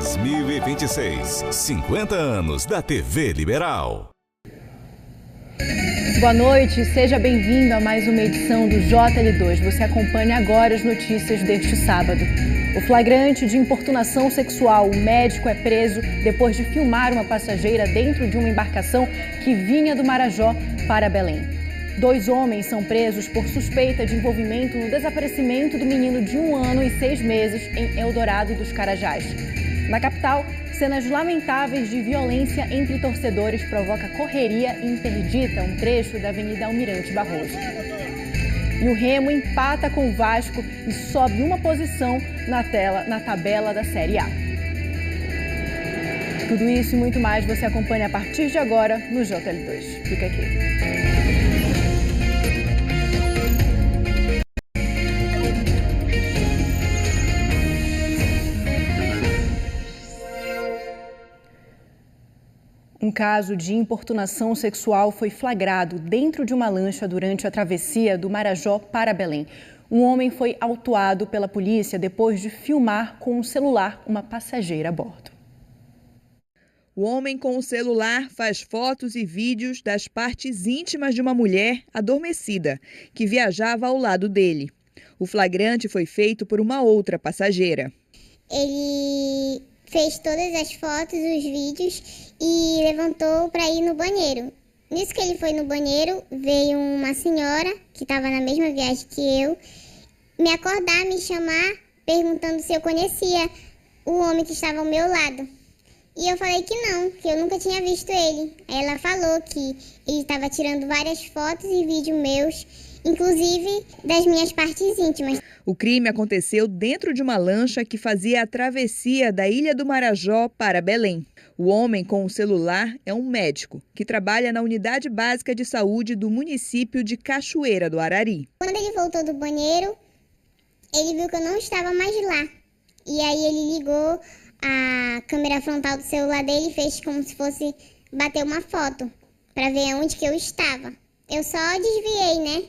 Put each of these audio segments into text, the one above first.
2026. 50 anos da TV Liberal. Boa noite, seja bem-vindo a mais uma edição do JL2. Você acompanha agora as notícias deste sábado. O flagrante de importunação sexual. O médico é preso depois de filmar uma passageira dentro de uma embarcação que vinha do Marajó para Belém. 2 homens são presos por suspeita de envolvimento no desaparecimento do menino de 1 ano e 6 meses em Eldorado dos Carajás. Na capital, cenas lamentáveis de violência entre torcedores provoca correria e interdita um trecho da Avenida Almirante Barroso. E o Remo empata com o Vasco e sobe uma posição na tabela da Série A. Tudo isso e muito mais você acompanha a partir de agora no JL2. Fica aqui. Um caso de importunação sexual foi flagrado dentro de uma lancha durante a travessia do Marajó para Belém. Um homem foi autuado pela polícia depois de filmar com o celular uma passageira a bordo. O homem com o celular faz fotos e vídeos das partes íntimas de uma mulher adormecida, que viajava ao lado dele. O flagrante foi feito por uma outra passageira. Ele fez todas as fotos, os vídeos e levantou para ir no banheiro. Nisso que ele foi no banheiro, veio uma senhora que estava na mesma viagem que eu, me acordar, me chamar, perguntando se eu conhecia o homem que estava ao meu lado. E eu falei que não, que eu nunca tinha visto ele. Aí ela falou que ele estava tirando várias fotos e vídeos meus, inclusive das minhas partes íntimas. O crime aconteceu dentro de uma lancha que fazia a travessia da Ilha do Marajó para Belém. O homem com o celular é um médico que trabalha na Unidade Básica de Saúde do município de Cachoeira do Arari. Quando ele voltou do banheiro, ele viu que eu não estava mais lá. E aí ele ligou a câmera frontal do celular dele e fez como se fosse bater uma foto para ver onde que eu estava. Eu só desviei, né?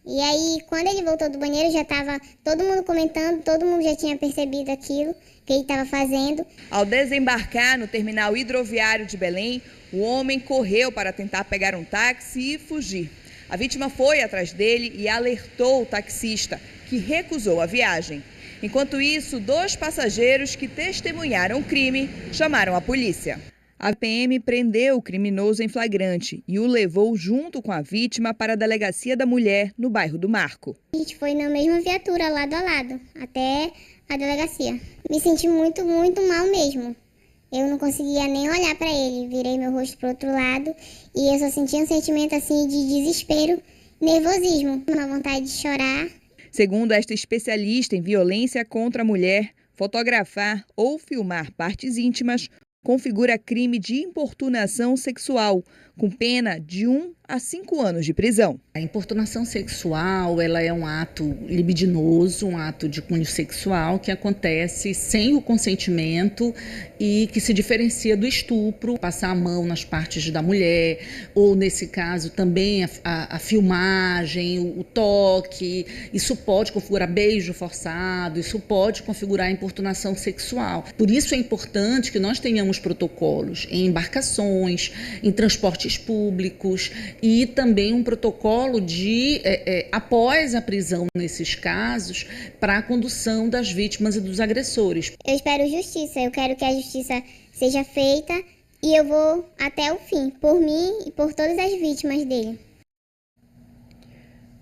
E aí, quando ele voltou do banheiro, já estava todo mundo comentando, todo mundo já tinha percebido aquilo que ele estava fazendo. Ao desembarcar no terminal hidroviário de Belém, o homem correu para tentar pegar um táxi e fugir. A vítima foi atrás dele e alertou o taxista, que recusou a viagem. Enquanto isso, 2 passageiros que testemunharam o crime chamaram a polícia. A PM prendeu o criminoso em flagrante e o levou junto com a vítima para a Delegacia da Mulher, no bairro do Marco. A gente foi na mesma viatura, lado a lado, até a delegacia. Me senti muito, muito mal mesmo. Eu não conseguia nem olhar para ele, virei meu rosto para o outro lado e eu só sentia um sentimento assim de desespero, nervosismo, uma vontade de chorar. Segundo esta especialista em violência contra a mulher, fotografar ou filmar partes íntimas configura crime de importunação sexual, com pena de 1 a 5 anos de prisão. A importunação sexual, ela é um ato libidinoso, um ato de cunho sexual que acontece sem o consentimento e que se diferencia do estupro, passar a mão nas partes da mulher, ou nesse caso também a filmagem, o toque, isso pode configurar beijo forçado, isso pode configurar importunação sexual. Por isso é importante que nós tenhamos protocolos em embarcações, em transportes públicos e também um protocolo de, após a prisão nesses casos, para a condução das vítimas e dos agressores. Eu espero justiça, eu quero que a justiça seja feita e eu vou até o fim, por mim e por todas as vítimas dele.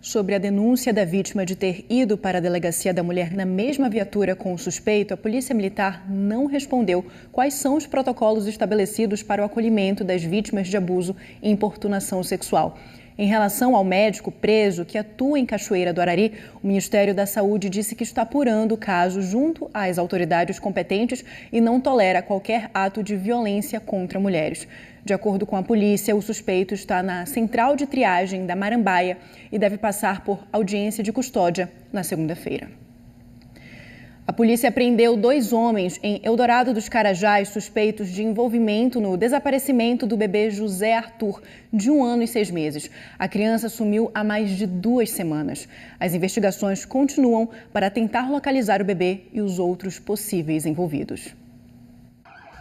Sobre a denúncia da vítima de ter ido para a Delegacia da Mulher na mesma viatura com o suspeito, a Polícia Militar não respondeu quais são os protocolos estabelecidos para o acolhimento das vítimas de abuso e importunação sexual. Em relação ao médico preso que atua em Cachoeira do Arari, o Ministério da Saúde disse que está apurando o caso junto às autoridades competentes e não tolera qualquer ato de violência contra mulheres. De acordo com a polícia, o suspeito está na central de triagem da Marambaia e deve passar por audiência de custódia na segunda-feira. A polícia apreendeu 2 homens em Eldorado dos Carajás suspeitos de envolvimento no desaparecimento do bebê José Arthur, de 1 ano e 6 meses. A criança sumiu há mais de 2 semanas. As investigações continuam para tentar localizar o bebê e os outros possíveis envolvidos.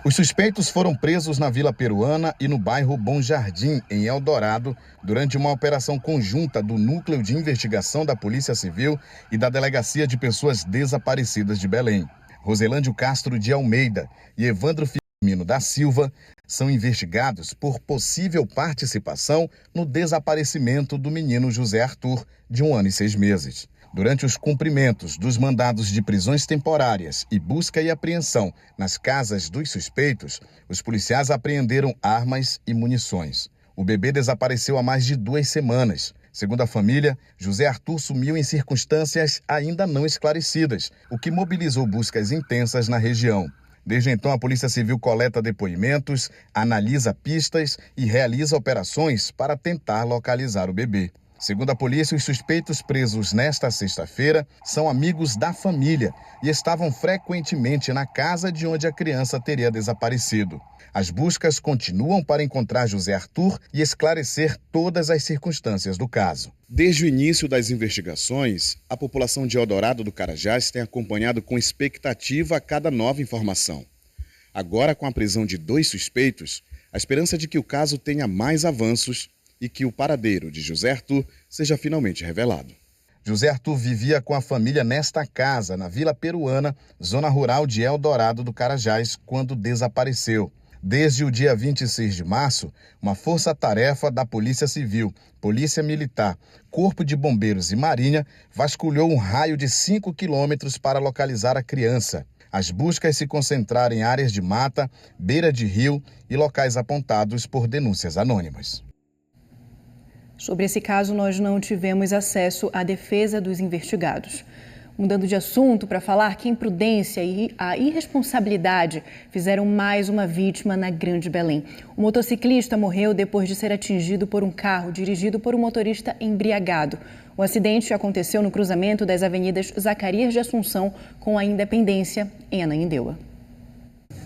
Os suspeitos foram presos na Vila Peruana e no bairro Bom Jardim, em Eldorado, durante uma operação conjunta do Núcleo de Investigação da Polícia Civil e da Delegacia de Pessoas Desaparecidas de Belém. Roselândio Castro de Almeida e Evandro Firmino da Silva são investigados por possível participação no desaparecimento do menino José Arthur, de 1 ano e 6 meses. Durante os cumprimentos dos mandados de prisões temporárias e busca e apreensão nas casas dos suspeitos, os policiais apreenderam armas e munições. O bebê desapareceu há mais de 2 semanas. Segundo a família, José Arthur sumiu em circunstâncias ainda não esclarecidas, o que mobilizou buscas intensas na região. Desde então, a Polícia Civil coleta depoimentos, analisa pistas e realiza operações para tentar localizar o bebê. Segundo a polícia, os suspeitos presos nesta sexta-feira são amigos da família e estavam frequentemente na casa de onde a criança teria desaparecido. As buscas continuam para encontrar José Arthur e esclarecer todas as circunstâncias do caso. Desde o início das investigações, a população de Eldorado do Carajás tem acompanhado com expectativa a cada nova informação. Agora, com a prisão de 2 suspeitos, a esperança é de que o caso tenha mais avanços e que o paradeiro de José Arthur seja finalmente revelado. José Arthur vivia com a família nesta casa, na Vila Peruana, zona rural de Eldorado do Carajás, quando desapareceu. Desde o dia 26 de março, uma força-tarefa da Polícia Civil, Polícia Militar, Corpo de Bombeiros e Marinha vasculhou um raio de 5 quilômetros para localizar a criança. As buscas se concentraram em áreas de mata, beira de rio e locais apontados por denúncias anônimas. Sobre esse caso, nós não tivemos acesso à defesa dos investigados. Mudando de assunto para falar que a imprudência e a irresponsabilidade fizeram mais uma vítima na Grande Belém. O motociclista morreu depois de ser atingido por um carro dirigido por um motorista embriagado. O acidente aconteceu no cruzamento das avenidas Zacarias de Assunção com a Independência, em Ananindeua.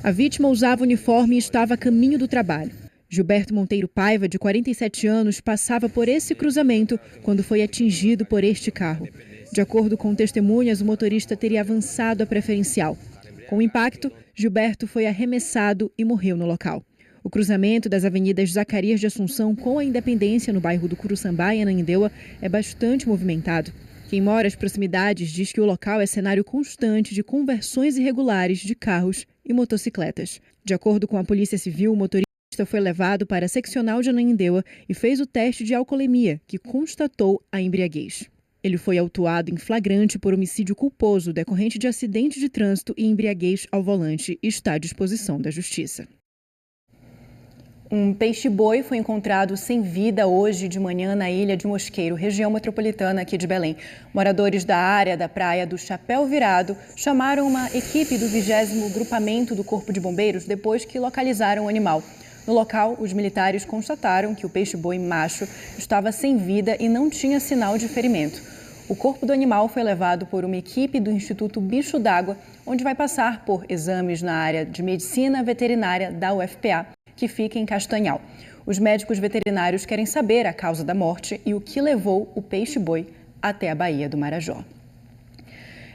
A vítima usava uniforme e estava a caminho do trabalho. Gilberto Monteiro Paiva, de 47 anos, passava por esse cruzamento quando foi atingido por este carro. De acordo com testemunhas, o motorista teria avançado a preferencial. Com o impacto, Gilberto foi arremessado e morreu no local. O cruzamento das avenidas Zacarias de Assunção com a Independência, no bairro do Curuçambá, em Ananindeua, é bastante movimentado. Quem mora às proximidades diz que o local é cenário constante de conversões irregulares de carros e motocicletas. De acordo com a Polícia Civil, o motorista foi levado para a seccional de Ananindeua e fez o teste de alcoolemia, que constatou a embriaguez. Ele foi autuado em flagrante por homicídio culposo decorrente de acidente de trânsito e embriaguez ao volante e está à disposição da Justiça. Um peixe-boi foi encontrado sem vida hoje de manhã na Ilha de Mosqueiro, região metropolitana aqui de Belém. Moradores da área da praia do Chapéu Virado chamaram uma equipe do 20º Grupamento do Corpo de Bombeiros depois que localizaram o animal. No local, os militares constataram que o peixe-boi macho estava sem vida e não tinha sinal de ferimento. O corpo do animal foi levado por uma equipe do Instituto Bicho d'Água, onde vai passar por exames na área de medicina veterinária da UFPA, que fica em Castanhal. Os médicos veterinários querem saber a causa da morte e o que levou o peixe-boi até a Baía do Marajó.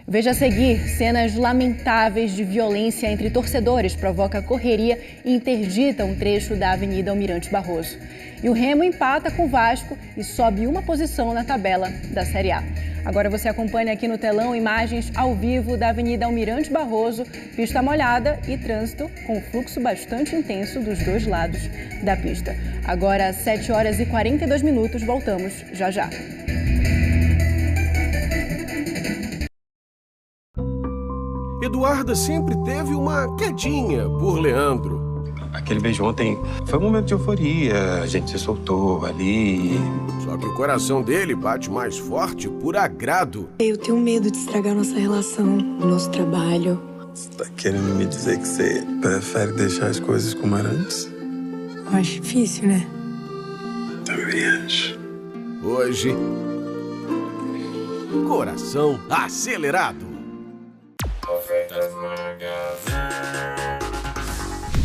Veja a seguir, cenas lamentáveis de violência entre torcedores provoca correria e interdita um trecho da Avenida Almirante Barroso. E o Remo empata com o Vasco e sobe uma posição na tabela da Série A. Agora você acompanha aqui no telão imagens ao vivo da Avenida Almirante Barroso, pista molhada e trânsito com fluxo bastante intenso dos dois lados da pista. Agora, 7h42, voltamos já já. Eduarda sempre teve uma quedinha por Leandro. Aquele beijo ontem foi um momento de euforia, a gente se soltou ali. Só que o coração dele bate mais forte por agrado. Eu tenho medo de estragar nossa relação, o nosso trabalho. Você tá querendo me dizer que você prefere deixar as coisas como eram antes? Eu acho difícil, né? Também acho. Hoje, coração acelerado.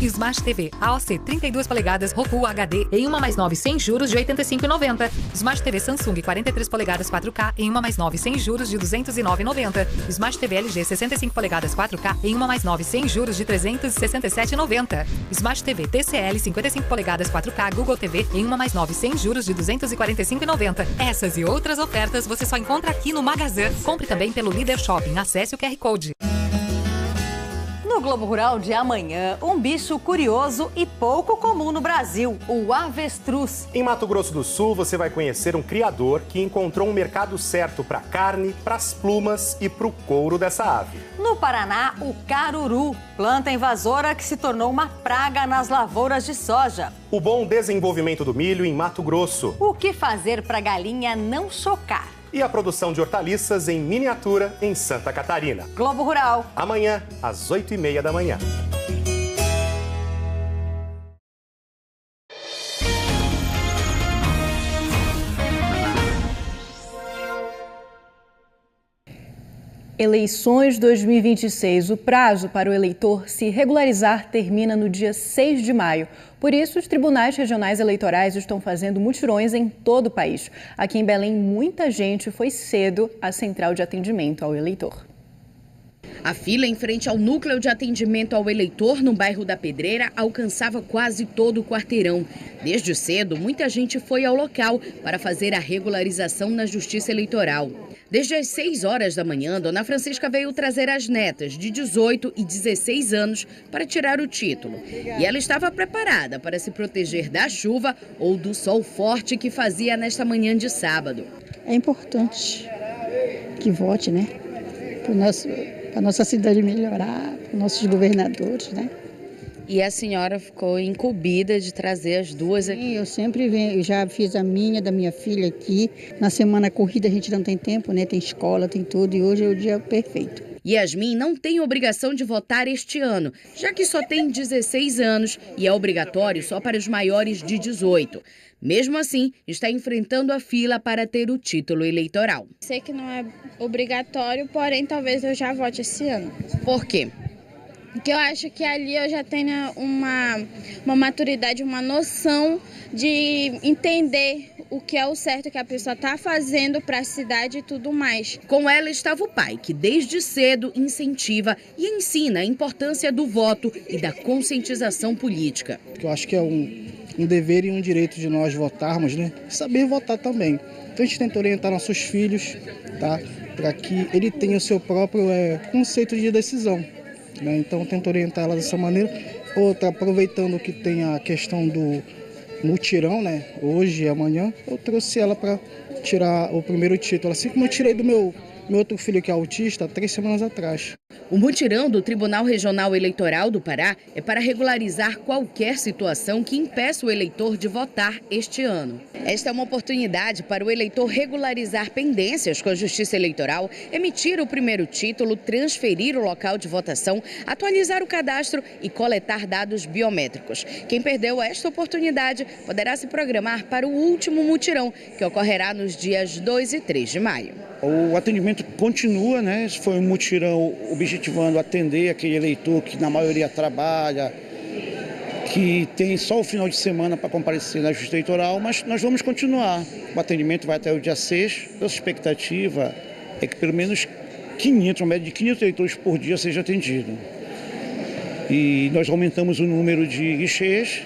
Smart TV AOC 32 polegadas Roku HD em 1+9 sem juros de R$ 85,90. Smart TV Samsung 43 polegadas 4K em 1+9 sem juros de R$ 209,90. Smart TV LG 65 polegadas 4K em 1+9 sem juros de R$ 367,90. Smart TV TCL 55 polegadas 4K Google TV em 1+9 sem juros de R$ 245,90. Essas e outras ofertas você só encontra aqui no Magazã. Compre também pelo Líder Shopping. Acesse o QR Code. No Globo Rural de amanhã, um bicho curioso e pouco comum no Brasil, o avestruz. Em Mato Grosso do Sul, você vai conhecer um criador que encontrou um mercado certo para a carne, para as plumas e para o couro dessa ave. No Paraná, o caruru, planta invasora que se tornou uma praga nas lavouras de soja. O bom desenvolvimento do milho em Mato Grosso. O que fazer para a galinha não chocar? E a produção de hortaliças em miniatura em Santa Catarina. Globo Rural. Amanhã, às 8h30 da manhã. Eleições 2026. O prazo para o eleitor se regularizar termina no dia 6 de maio. Por isso, os tribunais regionais eleitorais estão fazendo mutirões em todo o país. Aqui em Belém, muita gente foi cedo à central de atendimento ao eleitor. A fila em frente ao núcleo de atendimento ao eleitor, no bairro da Pedreira, alcançava quase todo o quarteirão. Desde cedo, muita gente foi ao local para fazer a regularização na Justiça Eleitoral. Desde as 6 horas da manhã, Dona Francisca veio trazer as netas de 18 e 16 anos para tirar o título. E ela estava preparada para se proteger da chuva ou do sol forte que fazia nesta manhã de sábado. É importante que vote, né? Para a nossa cidade melhorar, para os nossos governadores, né? E a senhora ficou incumbida de trazer as duas aqui? Sim, eu sempre venho, eu já fiz a minha, da minha filha aqui. Na semana corrida a gente não tem tempo, né? Tem escola, tem tudo, e hoje é o dia perfeito. Yasmin não tem obrigação de votar este ano, já que só tem 16 anos e é obrigatório só para os maiores de 18. Mesmo assim, está enfrentando a fila para ter o título eleitoral. Sei que não é obrigatório, porém talvez eu já vote esse ano. Por quê? Porque eu acho que ali eu já tenho uma maturidade, uma noção de entender o que é o certo que a pessoa está fazendo para a cidade e tudo mais. Com ela estava o pai, que desde cedo incentiva e ensina a importância do voto e da conscientização política. Eu acho que é um dever e um direito de nós votarmos, né? Saber votar também. Então a gente tenta orientar nossos filhos, tá? Para que ele tenha o seu próprio conceito de decisão. Né? Então tento orientar ela dessa maneira. Outra, aproveitando que tem a questão do mutirão, né? Hoje e amanhã, eu trouxe ela para tirar o primeiro título, assim como eu tirei do meu outro filho que é autista 3 semanas atrás. O mutirão do Tribunal Regional Eleitoral do Pará é para regularizar qualquer situação que impeça o eleitor de votar este ano. Esta é uma oportunidade para o eleitor regularizar pendências com a Justiça Eleitoral, emitir o primeiro título, transferir o local de votação, atualizar o cadastro e coletar dados biométricos. Quem perdeu esta oportunidade poderá se programar para o último mutirão, que ocorrerá nos dias 2 e 3 de maio. O atendimento continua, né? Esse foi um mutirão objetivando atender aquele eleitor que na maioria trabalha, que tem só o final de semana para comparecer na Justiça Eleitoral, mas nós vamos continuar. O atendimento vai até o dia 6. Nossa expectativa é que pelo menos 500, uma média de 500 eleitores por dia seja atendido. E nós aumentamos o número de guichês.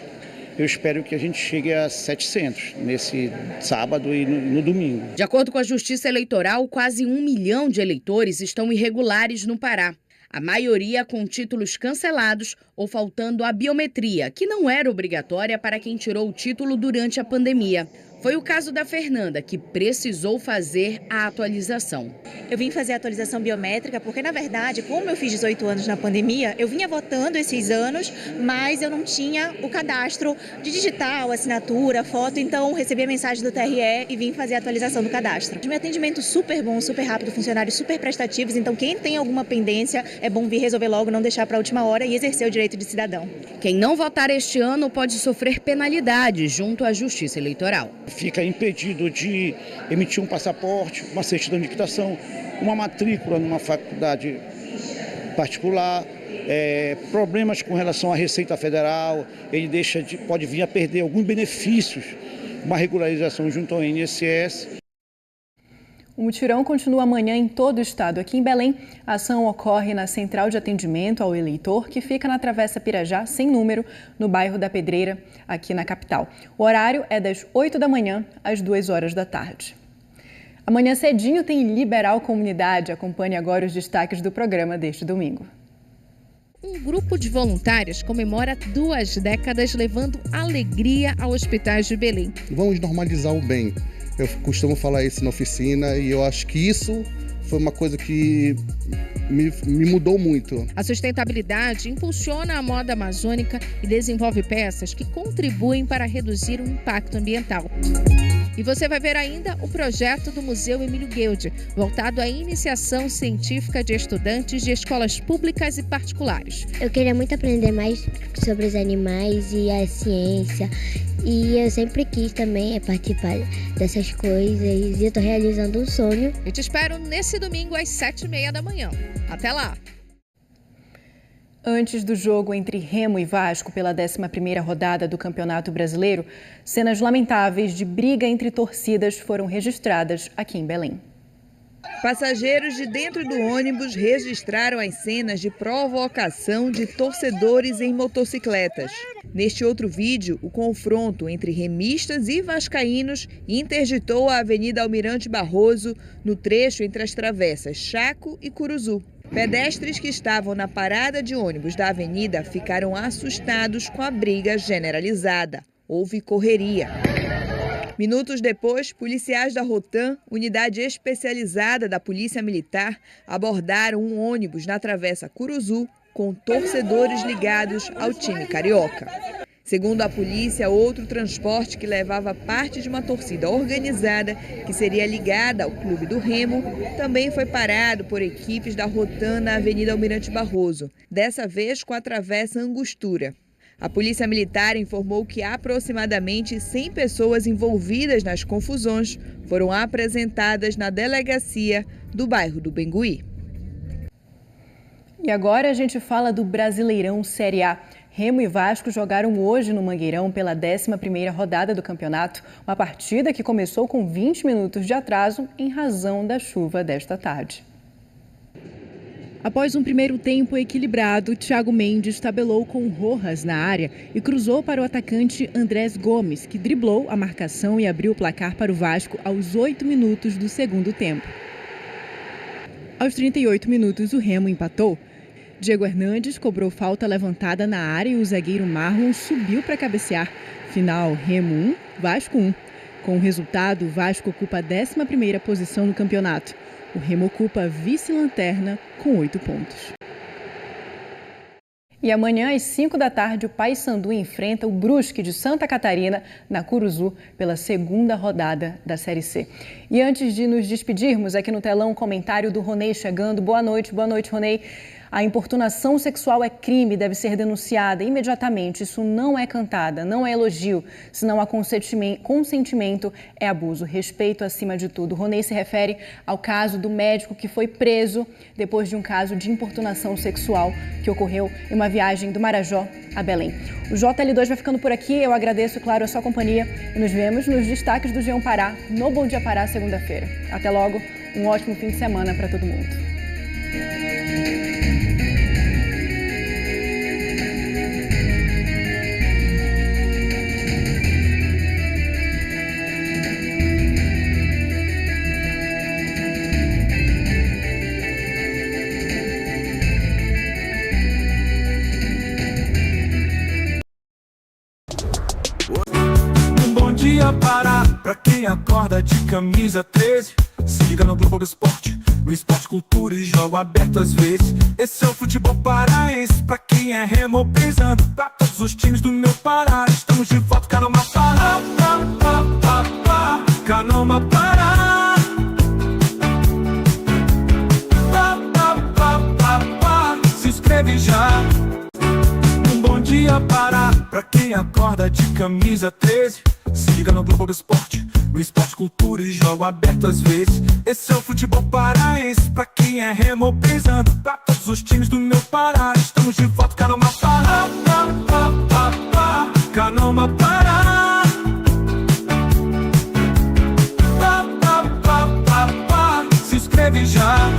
Eu espero que a gente chegue a 700 nesse sábado e no domingo. De acordo com a Justiça Eleitoral, quase 1 milhão de eleitores estão irregulares no Pará. A maioria com títulos cancelados ou faltando a biometria, que não era obrigatória para quem tirou o título durante a pandemia. Foi o caso da Fernanda, que precisou fazer a atualização. Eu vim fazer a atualização biométrica porque, na verdade, como eu fiz 18 anos na pandemia, eu vinha votando esses anos, mas eu não tinha o cadastro de digital, assinatura, foto, então recebi a mensagem do TRE e vim fazer a atualização do cadastro. Meu atendimento super bom, super rápido, funcionários super prestativos, então quem tem alguma pendência é bom vir resolver logo, não deixar para a última hora e exercer o direito de cidadão. Quem não votar este ano pode sofrer penalidade junto à Justiça Eleitoral. Fica impedido de emitir um passaporte, uma certidão de quitação, uma matrícula numa faculdade particular, problemas com relação à Receita Federal, ele pode vir a perder alguns benefícios, uma regularização junto ao INSS. O mutirão continua amanhã em todo o estado. Aqui em Belém, a ação ocorre na Central de Atendimento ao Eleitor, que fica na Travessa Pirajá, sem número, no bairro da Pedreira, aqui na capital. O horário é das 8 da manhã às 2 horas da tarde. Amanhã cedinho tem Liberal Comunidade. Acompanhe agora os destaques do programa deste domingo. Um grupo de voluntários comemora 2 décadas levando alegria a hospitais de Belém. Vamos normalizar o bem. Eu costumo falar isso na oficina e eu acho que isso foi uma coisa que me mudou muito. A sustentabilidade impulsiona a moda amazônica e desenvolve peças que contribuem para reduzir o impacto ambiental. E você vai ver ainda o projeto do Museu Emílio Gueldi, voltado à iniciação científica de estudantes de escolas públicas e particulares. Eu queria muito aprender mais sobre os animais e a ciência. E eu sempre quis também participar dessas coisas e eu estou realizando um sonho. Eu te espero nesse domingo às 7h30 da manhã. Até lá! Antes do jogo entre Remo e Vasco pela 11ª rodada do Campeonato Brasileiro, cenas lamentáveis de briga entre torcidas foram registradas aqui em Belém. Passageiros de dentro do ônibus registraram as cenas de provocação de torcedores em motocicletas. Neste outro vídeo, o confronto entre remistas e vascaínos interditou a Avenida Almirante Barroso no trecho entre as travessas Chaco e Curuzu. Pedestres que estavam na parada de ônibus da avenida ficaram assustados com a briga generalizada. Houve correria. Minutos depois, policiais da Rotam, unidade especializada da Polícia Militar, abordaram um ônibus na Travessa Curuzu com torcedores ligados ao time carioca. Segundo a polícia, outro transporte que levava parte de uma torcida organizada, que seria ligada ao Clube do Remo, também foi parado por equipes da Rotam na Avenida Almirante Barroso, dessa vez com a Travessa Angostura. A Polícia Militar informou que aproximadamente 100 pessoas envolvidas nas confusões foram apresentadas na delegacia do bairro do Bengui. E agora a gente fala do Brasileirão Série A. Remo e Vasco jogaram hoje no Mangueirão pela 11ª rodada do campeonato, uma partida que começou com 20 minutos de atraso em razão da chuva desta tarde. Após um primeiro tempo equilibrado, Thiago Mendes tabelou com Rojas na área e cruzou para o atacante Andrés Gomes, que driblou a marcação e abriu o placar para o Vasco aos 8 minutos do segundo tempo. Aos 38 minutos, o Remo empatou. Diego Hernandes cobrou falta levantada na área e o zagueiro Marlon subiu para cabecear. Final, Remo 1, Vasco 1. Com o resultado, o Vasco ocupa a 11ª posição no campeonato. O Remo ocupa a vice-lanterna com 8 pontos. E amanhã, às 5 da tarde, o Paysandu enfrenta o Brusque de Santa Catarina, na Curuzu, pela 2ª rodada da Série C. E antes de nos despedirmos, aqui no telão, um comentário do Ronei chegando. Boa noite, Ronei. A importunação sexual é crime e deve ser denunciada imediatamente. Isso não é cantada, não é elogio. Se não há consentimento, é abuso. Respeito acima de tudo. Ronei se refere ao caso do médico que foi preso depois de um caso de importunação sexual que ocorreu em uma viagem do Marajó a Belém. O JL2 vai ficando por aqui. Eu agradeço, claro, a sua companhia e nos vemos nos destaques do G1 Pará, no Bom Dia Pará, segunda-feira. Até logo, um ótimo fim de semana para todo mundo. Pará, pra quem acorda de camisa 13. Siga no Globo Esporte, no Esporte Cultura e Jogo Aberto às vezes. Esse é o futebol paraense, pra quem é remo pensando. Pra todos os times do meu Pará, estamos de volta, Canoma Pará, Canoma Pará, se inscreve já. Um bom dia Pará, pra quem acorda de camisa 13. Siga no Globo Esporte, no Esporte Cultura e Jogo Aberto às vezes. Esse é o futebol paraense, pra quem é remo pensando. Pra todos todos os times do meu Pará. Estamos de volta, Caramba Pará, Caramba Pará. Se inscreve já.